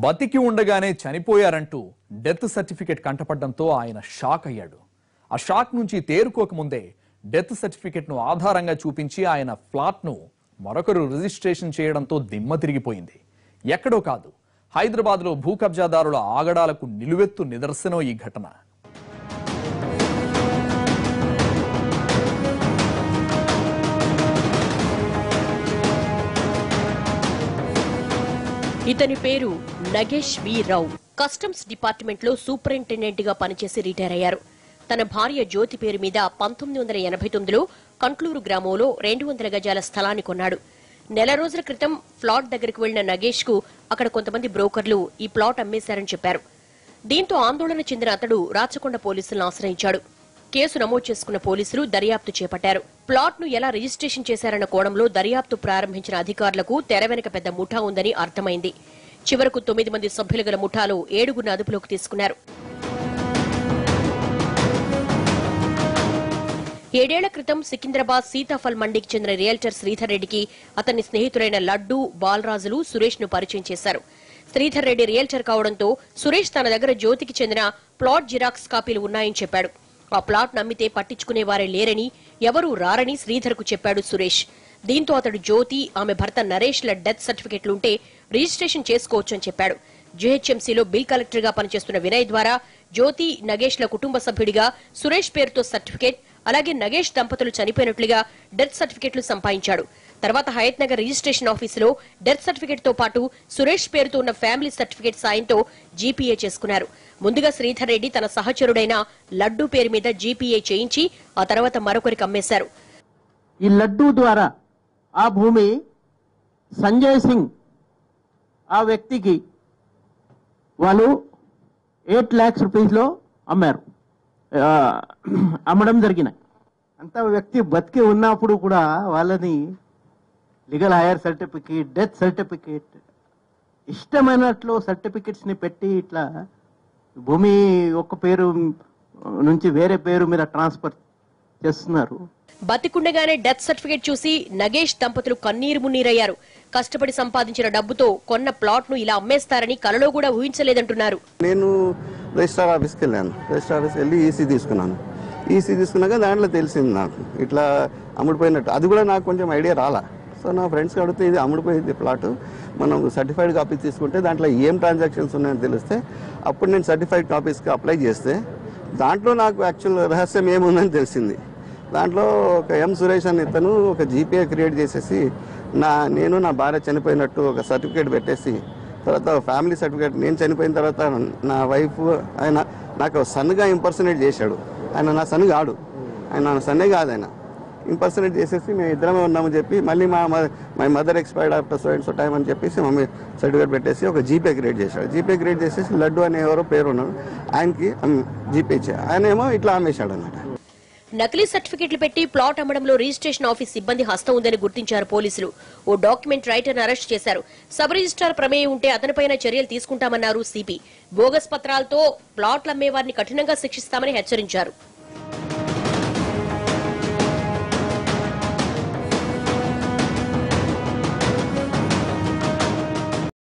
బతికి ఉండగానే చనిపోయారంటూ death certificate కంటపడడంతో ఆయన షాక్ అయ్యాడు. ఆ షాక్ నుంచి తేరుకోకముందే డెత్ సర్టిఫికెట్ ను ఆధారంగా చూపించి ఆయన ఫ్లాట్ ను మరొకరు రిజిస్ట్రేషన్ చేయడంతో దిమ్మ తిరిగిపోయింది. ఎక్కడో కాదు, హైదరాబాద్ లో భూ కబ్జాదారుల ఆగడాలకు నిలువెత్తు నిదర్శనం ఈ ఘటన. ఇతని పేరు నగేష్ వి రావు. కస్టమ్స్ డిపార్ట్మెంట్ లో సూపరింటెండెంట్ గా పనిచేసి రిటైర్ అయ్యారు. తన భార్య జ్యోతి పేరు మీద 1989లో కంట్లూరు గ్రామంలో 200 గజాల స్థలాన్ని కొన్నాడు. నెల రోజుల క్రితం ఫ్లాట్ దగ్గరికి వెళ్లిన నగేష్ కు అక్కడ కొంతమంది బ్రోకర్లు ఈ ప్లాట్ అమ్మేశారని చెప్పారు. దీంతో ఆందోళన చెందిన అతడు రాచకొండ పోలీసులను ఆశ్రయించాడు. కేసు నమోదు చేసుకున్న పోలీసులు దర్యాప్తు చేపట్టారు. ప్లాట్ ను ఎలా రిజిస్ట్రేషన్ చేశారన్న కోణంలో దర్యాప్తు ప్రారంభించిన అధికారులకు తెర వెనుక పెద్ద ముఠా ఉందని అర్థమైంది. చివరకు 9 మంది సభ్యులు గల ముఠాలో 7గురిని అదుపులోకి తీసుకున్నారు. 7 ఏళ్ల క్రితం సికింద్రాబాద్ సీతాఫల్ మండికి చెందిన రియల్టర్ శ్రీధర్ రెడ్డికి అతని స్నేహితులైన లడ్డు, బాలరాజులు, సురేష్ ను పరిచయం చేశారు. శ్రీధర్ రెడ్డి రియల్టర్ కావడంతో సురేష్ తన దగ్గర జ్యోతికి చెందిన ప్లాట్ జిరాక్స్ కాపీలు ఉన్నాయని చెప్పాడు. ఆ ప్లాట్ నమ్మితే పట్టించుకునేవారే లేరని, ఎవరూ రారని శ్రీధర్ కు చెప్పాడు సురేష్. దీంతో అతడు జ్యోతి, ఆమె భర్త నరేష్ ల డెత్ సర్టిఫికెట్లుంటే రిజిస్ట్రేషన్ చేసుకోవచ్చని చెప్పాడు. జీహెచ్ఎంసీలో బిల్ కలెక్టర్ గా పనిచేస్తున్న వినయ్ ద్వారా జ్యోతి, నగేష్ ల కుటుంబ సభ్యుడిగా సురేష్ పేరుతో సర్టిఫికెట్, అలాగే నగేష్ దంపతులు చనిపోయినట్లుగా డెత్ సర్టిఫికెట్లు సంపాదించాడు. తర్వాత హయత్ నగర్ రిజిస్ట్రేషన్ ఆఫీసులో డెత్ సర్టిఫికెట్ తో పాటు సురేష్ పేరుతో ఉన్న ఫ్యామిలీ సర్టిఫికెట్ సాయంతో జీపీఏ చేసుకున్నారు. ముందుగా శ్రీధర్ రెడ్డి తన సహచరుడైన లడ్డు పేరు మీద జీపీఏ చేయించి ఆ తర్వాత మరొకరికి అమ్మేశారు. ఈ లడ్డు ద్వారా ఆ భూమి సంజయ్ సింగ్ ఆ వ్యక్తికి వాళ్ళు 8 lakhs rupees లో అమ్మారు, అమ్మడం జరిగినాయి. అంత వ్యక్తి బతికి ఉన్నప్పుడు కూడా వాళ్ళని legal heir certificate, death certificate, ఇష్టమైనట్లు సర్టిఫికెట్స్ ని పెట్టి ఇట్లా భూమి ఒక పేరు నుంచి వేరే పేరు మీద ట్రాన్స్ఫర్ చేస్తున్నారు. బతికుండగానే డెత్ సర్టిఫికెట్ చూసి నగేష్ దంపతులు కన్నీరు మున్నీరయ్యారు. కష్టపడి సంపాదించిన డబ్బుతో కొన్న ప్లాట్ ను ఇలా అమ్మేస్తారని కలలో కూడా ఊహించలేదంటున్నారు. నేను రిజిస్టర్ ఆఫీస్కి వెళ్ళాను. రిజిస్టర్ ఆఫీస్కి వెళ్ళి ఈసీ తీసుకున్నాను. ఈసీ తీసుకున్నాక దాంట్లో తెలిసింది నాకు ఇట్లా అమ్ముడిపోయినట్టు. అది కూడా నాకు కొంచెం ఐడియా రాలా. సో నా ఫ్రెండ్స్కి అడిగితే ఇది అమ్ముడిపోయింది ప్లాట్, మనం సర్టిఫైడ్ కాపీ తీసుకుంటే దాంట్లో ఏం ట్రాన్సాక్షన్స్ ఉన్నాయని తెలిస్తే అప్పుడు నేను సర్టిఫైడ్ కాపీస్కి అప్లై చేస్తే దాంట్లో నాకు యాక్చువల్ రహస్యం ఏముందని తెలిసింది. దాంట్లో ఒక ఎం సురేష్ అని ఇతను ఒక జీపీఏ క్రియేట్ చేసేసి నేను నా భార్య చనిపోయినట్టు ఒక సర్టిఫికేట్ పెట్టేసి, తర్వాత ఫ్యామిలీ సర్టిఫికేట్ నేను చనిపోయిన తర్వాత నా వైఫ్ ఆయన నాకు సన్గా ఇంపర్సనేట్ చేశాడు. ఆయన నా సన్ కాడు, ఆయన నా సన్నే కాదు, ఆయన ఇంపర్సనేట్ చేసేసి మేము ఇద్దరమే ఉన్నామని చెప్పి మళ్ళీ my mother expired after so time అని చెప్పేసి మమ్మీ సర్టిఫికేట్ పెట్టేసి ఒక జీపే క్రియేట్ చేశాడు. జీపే క్రియేట్ చేసేసి లడ్డు అనే ఎవరో పేరు ఉన్నాడు, ఆయనకి జీపే ఇచ్చాడు. ఆయన ఏమో ఇట్లా అమ్మేశాడు అన్నమాట. నకిలీ సర్టిఫికెట్లు పెట్టి ప్లాట్ అమ్మడంలో రిజిస్ట్రేషన్ ఆఫీస్ సిబ్బంది హస్తం ఉందని గుర్తించారు పోలీసులు. ఓ డాక్యుమెంట్ రైటర్ అరెస్ట్ చేశారు. సబ్ రిజిస్ట్రార్ ప్రమేయం ఉంటే అతనిపైన చర్యలు తీసుకుంటామన్నారు సిపి. బోగస్ పత్రాలతో ప్లాట్లు అమ్మేవారిని కఠినంగా శిక్షిస్తామని హెచ్చరించారు.